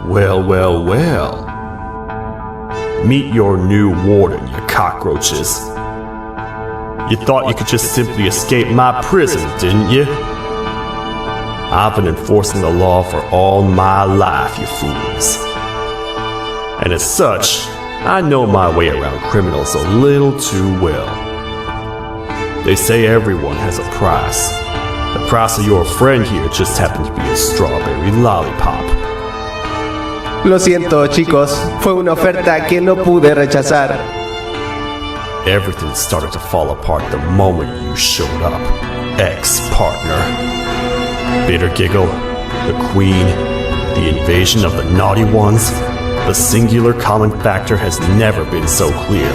Well, well, well. Meet your new warden, you cockroaches. You thought you could just simply escape my prison, didn't you? I've been enforcing the law for all my life, you fools. And as such, I know my way around criminals a little too well. They say everyone has a price. The price of your friend here just happened to be a strawberry lollipop. Lo siento, chicos. Fue una oferta que no pude rechazar. Everything started to fall apart the moment you showed up, ex-partner. Bitter Giggle, the Queen, the invasion of the naughty ones. The singular common factor has never been so clear.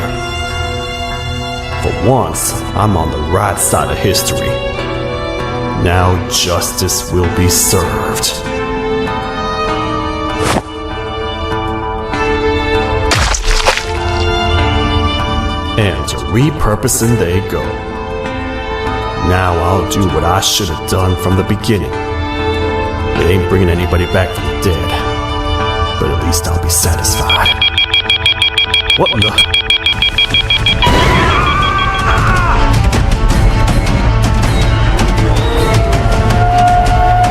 For once, I'm on the right side of history. Now justice will be served. And to repurposing they go. Now I'll do what I should have done from the beginning. They ain't bringing anybody back from the dead. But at least I'll be satisfied. What in the...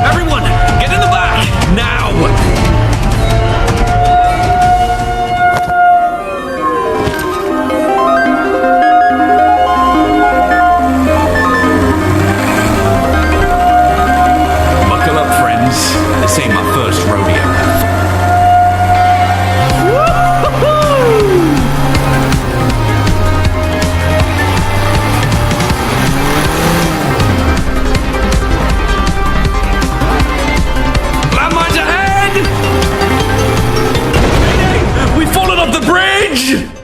Everyone, get in the back! Now! Buckle up, friends. This ain't my first rodeo. Landmines ahead! We've fallen off the bridge!